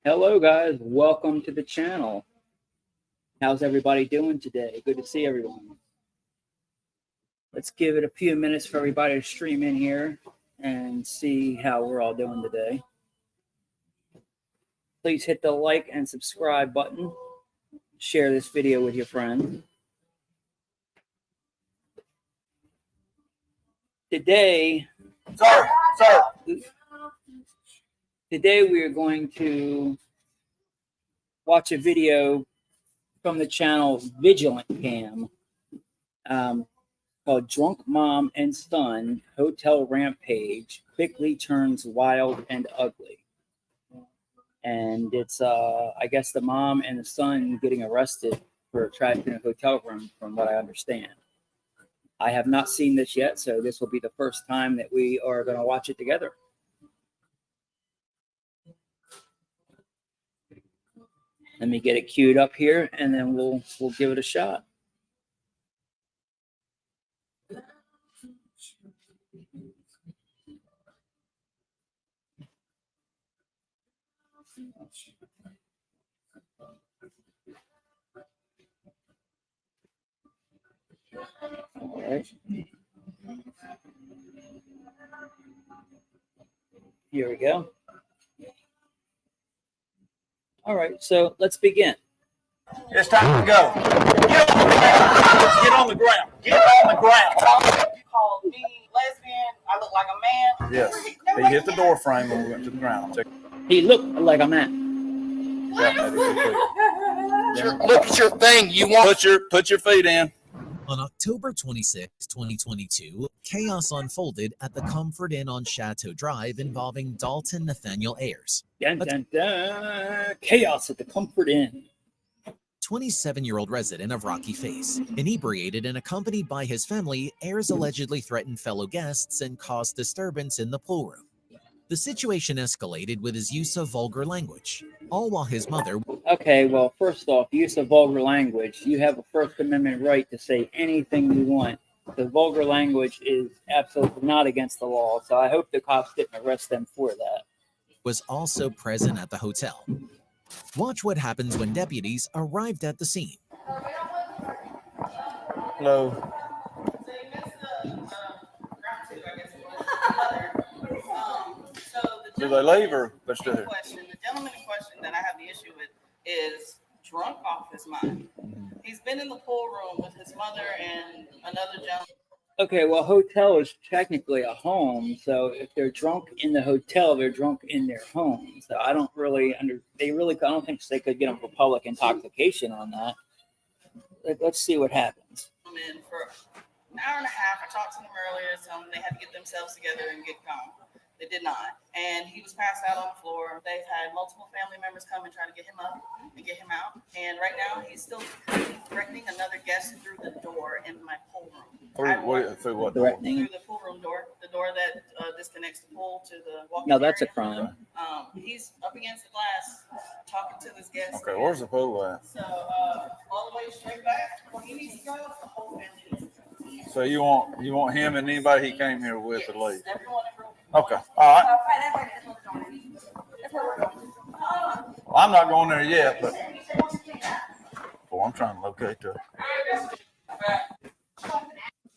Hello guys, welcome to the channel. How's everybody doing today? Good to see everyone. Let's give it a few minutes for everybody to stream in here and see how we're all doing today. Please hit the like and subscribe button. Share this video with your friends. Today we are going to watch a video from the channel Vigilant Cam called Drunk Mom and Son Hotel Rampage Quickly Turns Wild and Ugly. And it's, I guess, the mom and the son getting arrested for trashing a hotel room, from what I understand. I have not seen this yet, so this will be the first time that we are going to watch it together. Let me get it queued up here, and then we'll give it a shot. All right. Here we go. All right, so let's begin. It's time to go. Get on the ground. Get on the ground. You called me lesbian. I look like a man. Yes. He hit the door frame when we went to the ground. He looked like a man. Look at your thing. You want put your feet in. On October 26, 2022, chaos unfolded at the Comfort Inn on Chateau Drive involving Dalton Nathaniel Ayers. Dun, dun, dun. Chaos at the Comfort Inn. 27-year-old resident of Rocky Face. Inebriated and accompanied by his family, Ayers allegedly threatened fellow guests and caused disturbance in the pool room. The situation escalated with his use of vulgar language, all while his mother... Okay, well, first off, use of vulgar language. You have a First Amendment right to say anything you want. The vulgar language is absolutely not against the law, so I hope the cops didn't arrest them for that. ...was also present at the hotel. Watch what happens when deputies arrived at the scene. Hello. Do they leave or they're still here? The gentleman in question that I have the issue with is drunk off his mind. He's been in the pool room with his mother and another gentleman. Okay, well, hotel is technically a home, so if they're drunk in the hotel, they're drunk in their home. So I don't really I don't think they could get them for public intoxication on that. Let's see what happens. In for an hour and a half. I talked to them earlier, telling them they had to get themselves together and get gone. They did not. And he was passed out on the floor. They've had multiple family members come and try to get him up and get him out. And right now, he's still threatening another guest through the door in my pool room. Through what door? Threatening? Through the pool room door. The door that disconnects the pool to the walking No, that's a area. crime. He's up against the glass talking to this guest. Okay, where's the pool at? So all the way straight back. Well, he needs to go. The whole family needs to go. So you want him and anybody he came here with to leave? Everyone in room. Okay. All right. Well, I'm not going there yet, but I'm trying to locate the.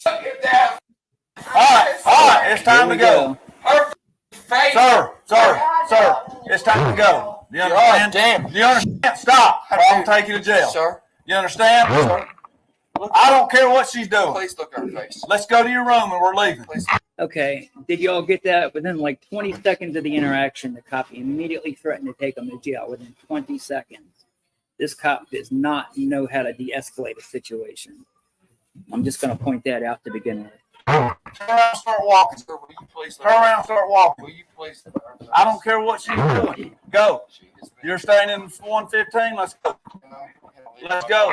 All right, it's time to go. Sir, it's time to go. Do you understand? Damn. Do you understand? Stop. I'm taking you to jail. Sir. You understand? Sir. I don't care what she's doing. Please look at her face. Let's go to your room and we're leaving. Please. Okay, did y'all get that? Within like 20 seconds of the interaction, the cop immediately threatened to take him to jail within 20 seconds. This cop does not know how to de-escalate a situation. I'm just going to point that out to begin with. Turn around, start walking. Sir, will you please Turn around, start walking. Will you please? I don't care what she's doing. Go. You're staying in 115. Let's go. Let's go.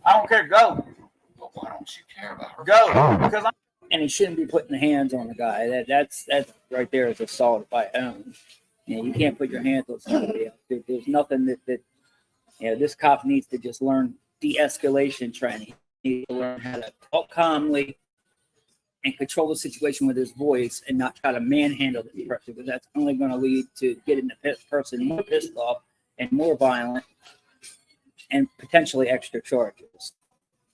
I don't care. Go. But why don't you care about her? Go. Because And he shouldn't be putting the hands on the guy. That's right there is assault by own. You know, you can't put your hands on somebody else. There's nothing that this cop needs to just learn de-escalation training. He needs to learn how to talk calmly and control the situation with his voice and not try to manhandle this person, because that's only going to lead to getting the person more pissed off and more violent and potentially extra charges.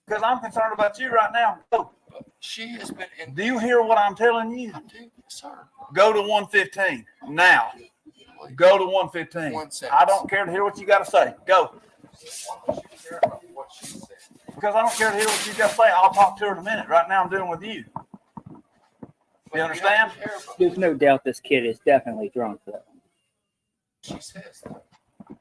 Because I'm concerned about you right now. Go. She has been in. Do you hear what I'm telling you? I do, yes, sir. Go to 115 now. Go to 115. One sentence. I don't care to hear what you got to say. Go. Why don't you care about what she said? Because I don't care to hear what you got to say. I'll talk to her in a minute. Right now I'm dealing with you. You understand? There's no doubt this kid is definitely drunk, though. She says that.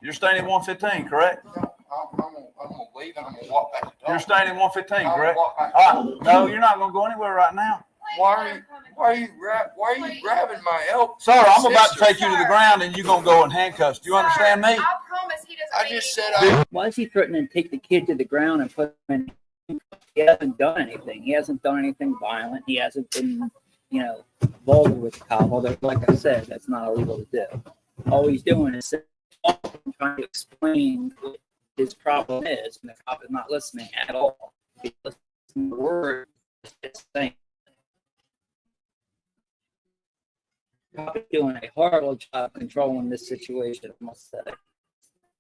You're staying in 115, correct? No, I'm gonna leave and I'm gonna walk back to the You're dog. staying in 115, I'll correct? walk back. No, you're not going to go anywhere right now. Why are you grabbing my elbow? Sir, I'm about to Sister. take you to the ground and you're going to go in handcuffs. Do you understand me? I promise he doesn't. I just said Why is he threatening to take the kid to the ground and put him in? He hasn't done anything. He hasn't done anything violent. He hasn't been, vulgar with the cop. Although, like I said, that's not illegal to do. All he's doing is trying to explain what his problem is, and the cop is not listening at all. He's listening to the word it's saying. The cop is doing a horrible job controlling this situation, I must say.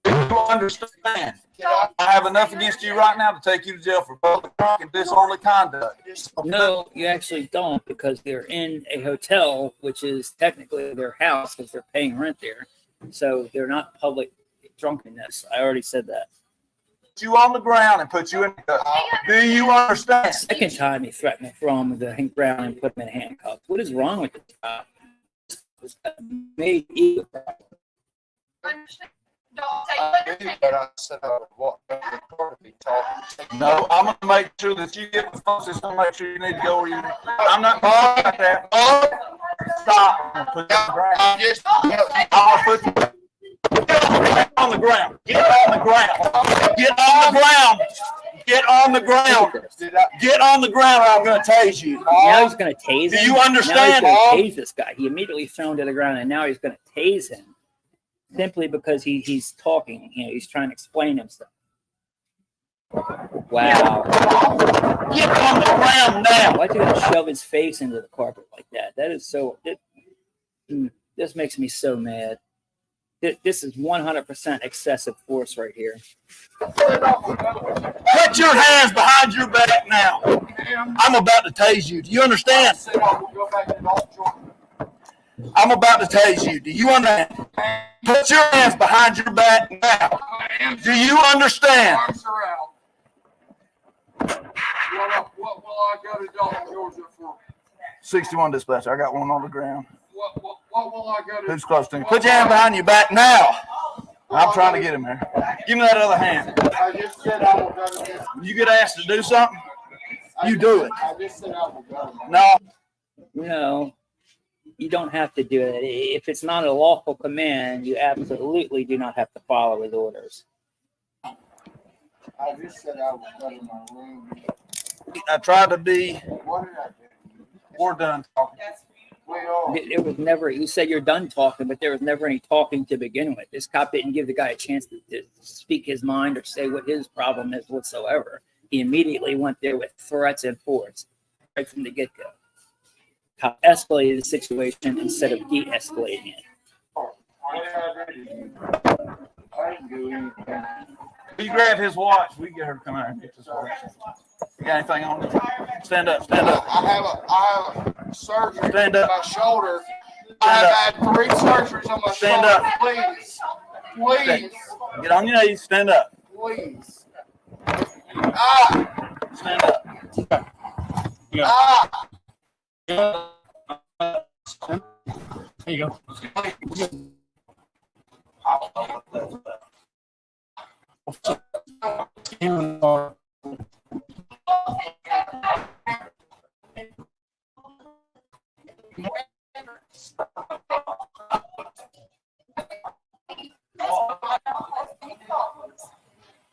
You understand? I have enough against you right now to take you to jail for public drunk and disorderly conduct. No, you actually don't, because they're in a hotel, which is technically their house because they're paying rent there. So they're not public drunkenness. I already said that. Put you on the ground and put you in the Do you understand? Second time he threatened to throw him to the ground and put him in handcuffs. What is wrong with this guy? This guy made ego problem. Understand. Don't say I do, but I said I would walk back to the car to be talking. No, I'm going to make sure that you get the phone system. Make sure you need to go where you. I'm not going to that. Stop. I'm gonna put you on the ground. I'm just. I'm going to put you on the ground. Get on the ground. Get on the ground. Get on the ground. Get on the ground or I'm going to tase you. Now he's going to tase him. Do you Now understand? he's going to tase this guy. He immediately thrown to the ground, and now he's going to tase him simply because he's talking. He's trying to explain himself. Wow. Get on the ground now. Why'd you gotta shove his face into the carpet like that? That is so. This makes me so mad. This is 100% excessive force right here. Put your hands behind your back now. I'm about to tase you. Do you understand? I'm about to tase you. Do you understand? Put your hands behind your back now. Do you understand? Arms are out. What will I go to Dalton, Georgia for? 61 dispatcher. I got one on the ground. What will I go to? Who's close to me? Put your hand behind your back now. I'm trying to get him there. Give me that other hand. I just said I will go to. You get asked to do something, you do it. I just said I will go. No. No, you don't have to do it. If it's not a lawful command, you absolutely do not have to follow his orders. I just said I will go to my room. I tried to be. What did I do? We're done talking. We are. There was never, you said you're done talking, but there was never any talking to begin with. This cop didn't give the guy a chance to speak his mind or say what his problem is whatsoever. He immediately went there with threats and force right from the get-go. Cop escalated the situation instead of de-escalating it. I didn't do anything. You grab his watch. We get her to come out and get this watch. You got anything on it? Stand up. Stand up. I have a surgery Stand on up. my shoulder. I've had 3 surgeries on my Stand shoulder. up. Please. Get on your knees. Stand up. Please. Ah! Stand up. Ah! There you go.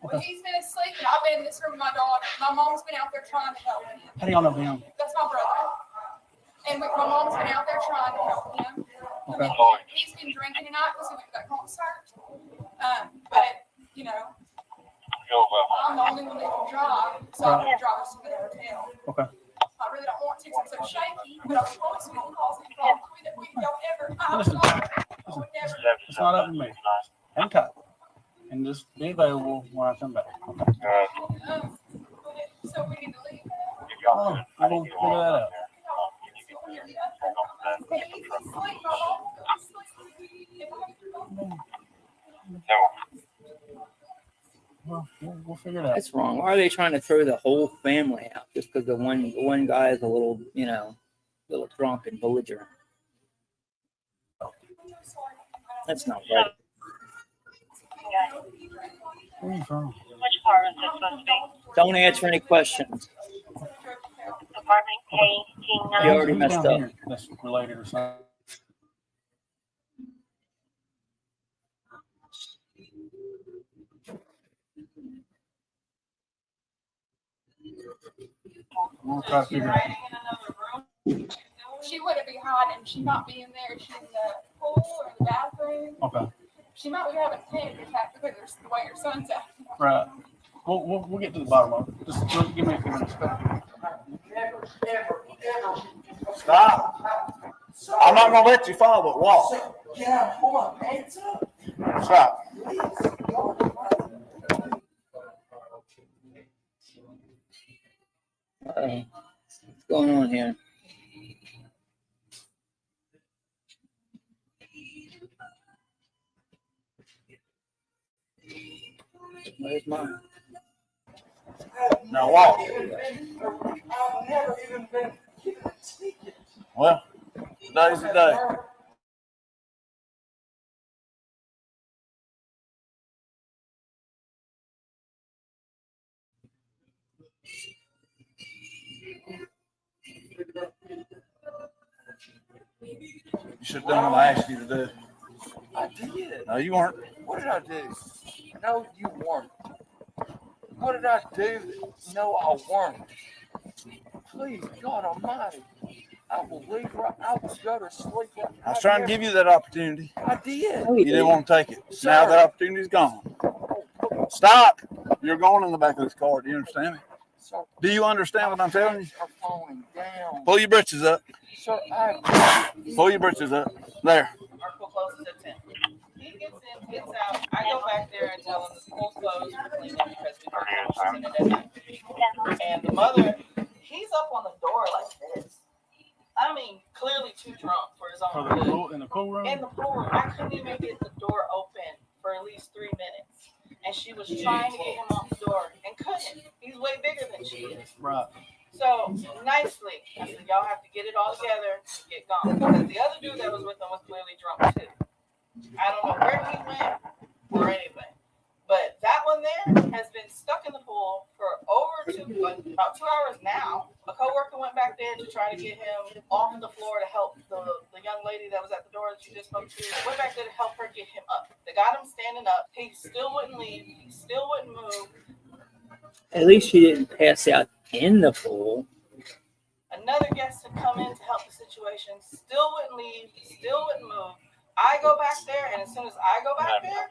When he's been asleep, and I've been in this room with my daughter. My mom's been out there trying to help him. How do y'all know him? That's my brother. And my mom's been out there trying to help him. Okay. He's been drinking tonight because we went to that concert. But, you know, I'm the only one that can drive, so I'm going to drive us to the hotel. Okay. I really don't want to since I'm so But I promise we don't cause any problems. We don't ever. I would never. It's not up to me. Hang tight. And just be available when I come back. So we need to leave. Oh, we'll figure that out. Well, we'll figure it out. That's wrong. Why are they trying to throw the whole family out just because the one guy is a little, little drunk and belligerent? That's not right. Where are you from? Which part is this supposed to be? Don't answer any questions. Apartment K-9. You already Who's messed down up. here that's related or something. I'm gonna try to figure it out. She wouldn't be hiding. She might be in there. She's in the pool or the bathroom. Okay, She might be having a panic attack because of the way her son's acting. right. We'll get to the bottom of it. Just give me a few minutes. Stop. I'm not gonna let you fall, but walk. Yeah, hold on, hands up. Stop. What's going on here? Where's mine? Now walk. I've never even been given a ticket. Well, today's the day. You should have done what I asked you to do. I did. No, you weren't. What did I do? No, you weren't. What did I do? No, I weren't. Please, God Almighty, I will leave. I will go to sleep. I was trying to give you that opportunity. I did. You didn't want to take it. Sir. Now that opportunity's gone. Stop. You're going in the back of this car. Do you understand me? Sir, Do you understand what I'm telling you? are falling down. Pull your britches up. Sir, Pull your britches up. There. Our pool closes at 10. He gets in, gets out. I go back there and tell him the pool's closed for cleaning because we don't in it at night. And the mother, he's up on the door like this. I mean, clearly too drunk for his For own the good. pool, in the pool room? In the pool room, I couldn't even get the door open for at least 3 minutes. And she was trying to get him off the door and couldn't. He's way bigger than she is. Right. So nicely, I said, y'all have to get it all together, get gone. Because the other dude that was with him was clearly drunk too. I don't know where he went or anything. But that one there has been stuck in the pool for about 2 hours now. A coworker went back there to try to get him off the floor to help the young lady that was at the door that you just spoke to. Went back there to help her get him up. They got him standing up. He still wouldn't leave. He still wouldn't move. At least she didn't pass out in the pool. Another guest had come in to help the situation. Still wouldn't leave. Still wouldn't move. I go back there, and as soon as I go back there,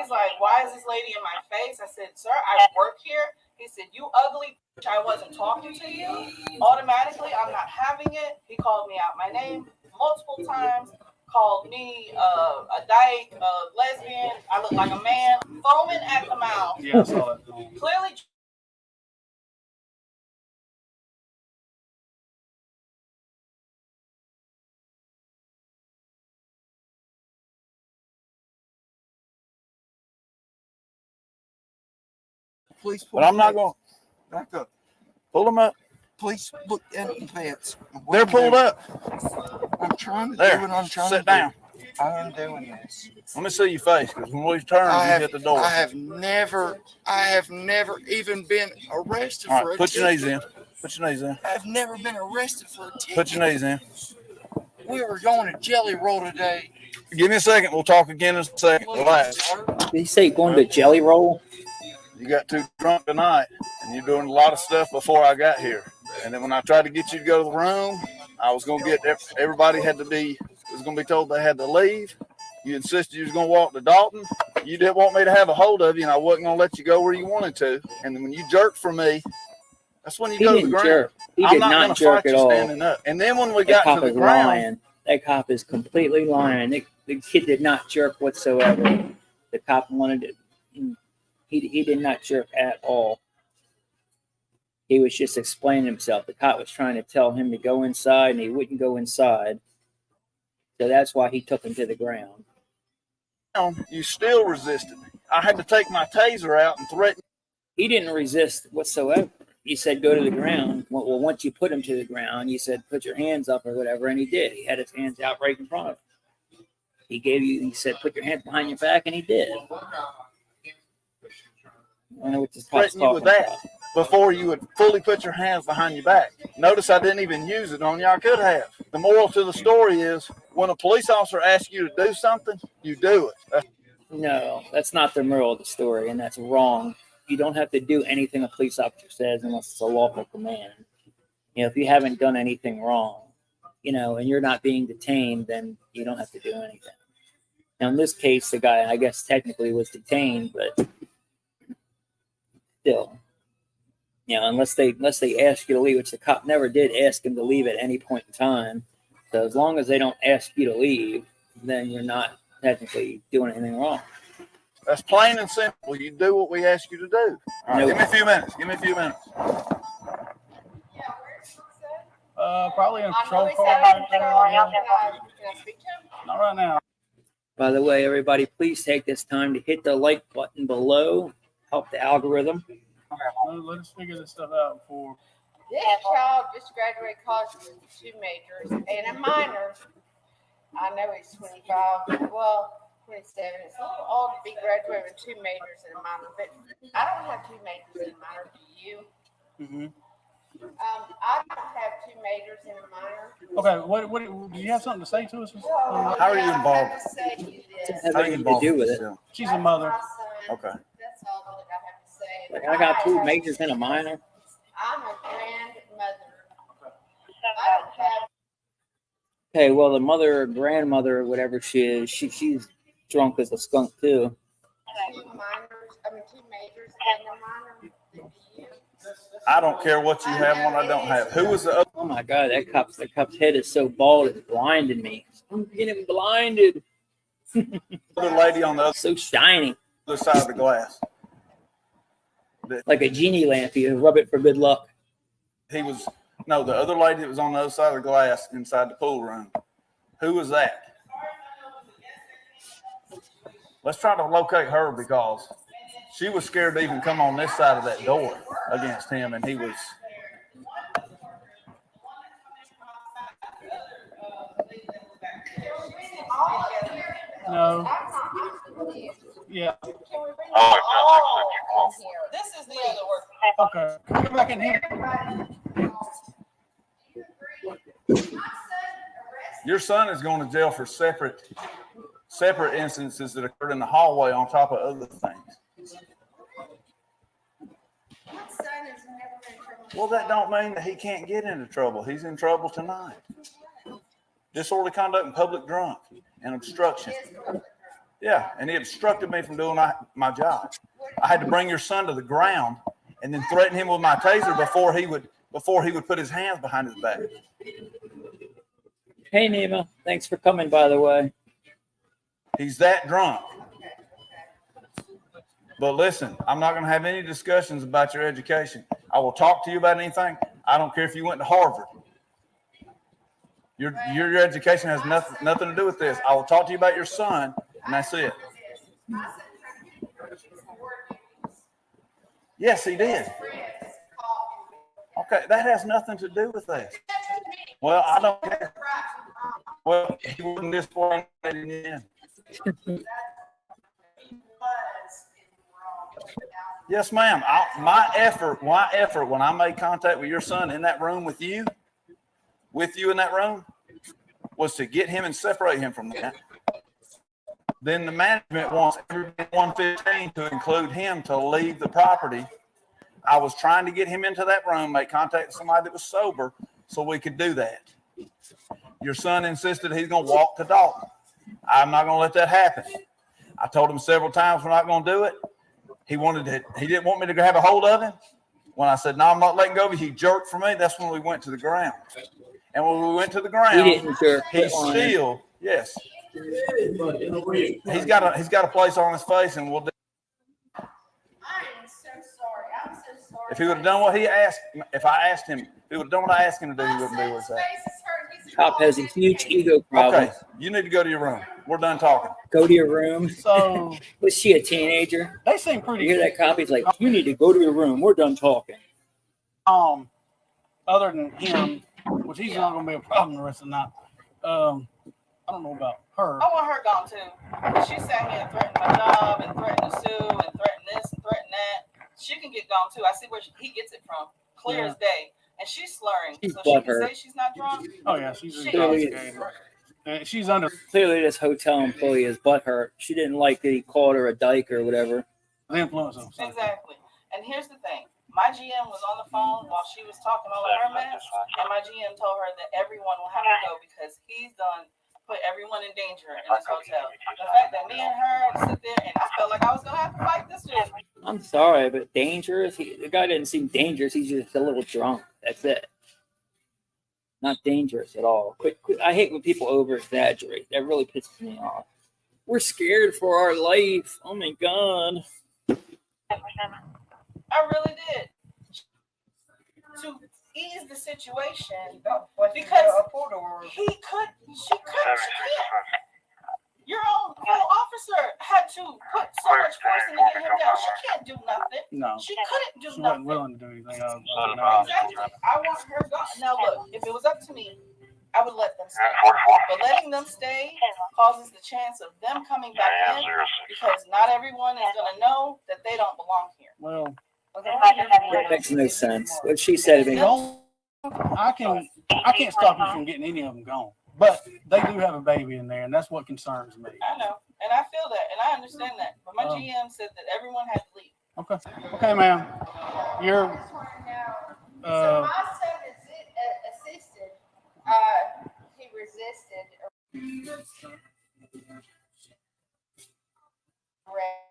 he's like, "Why is this lady in my face?" I said, "Sir, I work here." He said, "You ugly bitch, I wasn't talking to you. Automatically, I'm not having it." He called me out my name multiple times, called me a dyke, a lesbian. I look like a man, foaming at the mouth. Yeah, I saw that. Clearly please But I'm not going to back up. pull them up. Please look at the pants. They're pulled up. I'm trying to There. do what I'm trying Sit to down. do. I am doing this. Let me see your face, because when we turn, you hit the door. I have never even been arrested All for right, a put your ticket. knees in. Put your knees in. I've never been arrested for a ticket. Put your knees in. We were going to Jelly Roll today. Give me a second. We'll talk again in a second. Relax. Sir. Did he say going to Jelly Roll? You got too drunk tonight, and you're doing a lot of stuff before I got here. And then when I tried to get you to go to the room, I was going to get everybody was going to be told they had to leave. You insisted you was going to walk to Dalton. You didn't want me to have a hold of you, and I wasn't going to let you go where you wanted to. And then when you jerked from me, That's when you He go to the didn't ground. jerk. He I'm did not not gonna jerk fight at you all. standing up. And then when we That got cop to the is ground, lying. That cop is completely lying. The kid did not jerk whatsoever. The cop wanted it. He did not jerk at all. He was just explaining himself. The cop was trying to tell him to go inside, and he wouldn't go inside. So that's why he took him to the ground. you still resisted. I had to take my taser out and threaten. He didn't resist whatsoever. He said, go to the ground. Well, once you put him to the ground, you said, put your hands up or whatever. And he did. He had his hands out right in front of him. He said, put your hands behind your back. And he did. I don't know what this cop's Threaten you with talking that about. before you would fully put your hands behind your back. Notice I didn't even use it on you. I could have. The moral to the story is when a police officer asks you to do something, you do it. No, that's not the moral of the story, and that's wrong. You don't have to do anything a police officer says unless it's a lawful command. You know, if you haven't done anything wrong, and you're not being detained, then you don't have to do anything. Now, in this case, the guy, I guess, technically was detained, but still, unless they ask you to leave, which the cop never did ask him to leave at any point in time. So as long as they don't ask you to leave, then you're not technically doing anything wrong. That's plain and simple. You do what we ask you to do. All right, Nope. give me a few minutes. Give me a few minutes. Probably in a I know patrol he car said right patrol. there. Can I speak to him? Not right now. By the way, everybody, please take this time to hit the like button below. Help the algorithm. Let's figure this stuff out before. This child just graduated college with 2 majors and a minor. I know he's 25, well, 27. It's a little old to be graduated with 2 majors and a minor, but I don't have 2 majors and a minor. Do you? Mm-hmm. I don't have 2 majors and a minor. Okay, what do you have something to say to us? How are you involved? I have to say you this. Have How are you anything to involved do with with this? it. She's a mother. My son. Okay. That's all that I have to say. Like, I got 2 majors and a minor. I'm a grandmother. I don't have Okay, well, the mother or grandmother or whatever she is, she's drunk as a skunk too. 2 minors, 2 majors and a minor. Do you? I don't care what you have and what I don't have. Who was the Oh my God, that cop's head is so bald it's blinding me. I'm getting blinded. other lady on the So shiny, other side of the glass? like a genie lamp. You rub it for good luck. The other lady that was on the other side of the glass inside the pool room. Who was that? Let's try to locate her because she was scared to even come on this side of that door against him, and he was. No. Yeah. This is the other work. Okay. Come back in here. Your son is going to jail for separate instances that occurred in the hallway on top of other things. Well, that don't mean that he can't get into trouble. He's in trouble tonight. Disorderly conduct and public drunk and obstruction. Yeah, and he obstructed me from doing my job. I had to bring your son to the ground and then threaten him with my taser before he would put his hands behind his back. Hey, Nima, thanks for coming, by the way. He's that drunk. But listen, I'm not going to have any discussions about your education. I will talk to you about anything. I don't care if you went to Harvard. Your education has nothing to do with this. I will talk to you about your son, and that's it. Yes, he did. Okay, that has nothing to do with this. Well, I don't care. Well, he wasn't disappointed in. Yes, ma'am. My effort when I made contact with your son in that room with you in that room, was to get him and separate him from that. Then the management wants everybody 115 to include him to leave the property. I was trying to get him into that room, make contact with somebody that was sober so we could do that. Your son insisted he's going to walk to Dalton. I'm not going to let that happen. I told him several times we're not going to do it. He didn't want me to have a hold of him. When I said, no, I'm not letting go of you, he jerked for me. That's when we went to the ground. And when we went to the He ground, didn't jerk. he's on it. still, yes. He's got a place on his face, and we'll do. I am so sorry. I'm so sorry. If he would have done what he asked, if I asked him, if he would have done what I asked him to do, he wouldn't do what's that. Cop has a huge ego problem. Okay, you need to go to your room. We're done talking. Go to your room. So Was she a teenager? they seem You pretty hear that cop? He's like, you need to go to your room. We're done talking. other than him, which he's not gonna be a problem the rest of the night. I don't know about her. I want her gone too. She sat here and threatened my job and threatened to sue and threatened this and threatened that. She can get gone too. I see where he gets it from, clear as day. And she's slurring, She's so she can butthurt. say she's not drunk. Oh yeah, she's She intoxicated. And she's under Clearly, this hotel employee is butthurt. She didn't like that he called her a dyke or whatever. the influence of something. Exactly. And here's the thing. My GM was on the phone while she was talking all of her mess, and my GM told her that everyone will have to go because he's done put everyone in danger in this hotel. The fact that me and her had to sit there and I felt like I was gonna have to fight this dude. I'm sorry, but dangerous. The guy didn't seem dangerous. He's just a little drunk. That's it. Not dangerous at all. I hate when people over exaggerate. That really pisses me off. We're scared for our life. Oh my god. I really did. To ease the situation because she couldn't. Your own fellow officer had to put so much force into getting him down. She can't do nothing. No, She couldn't do she wasn't nothing. willing to do anything. Exactly. I want her gone. Now look, if it was up to me, I would let them stay. But letting them stay causes the chance of them coming back in because not everyone is gonna know that they don't belong here. Well, That makes no sense. What she said to me. I can't stop you from getting any of them gone. But they do have a baby in there, and that's what concerns me. I know, and I feel that, and I understand that. But my GM said that everyone had to leave. Okay, ma'am. You're. So my son assisted. He resisted arrest.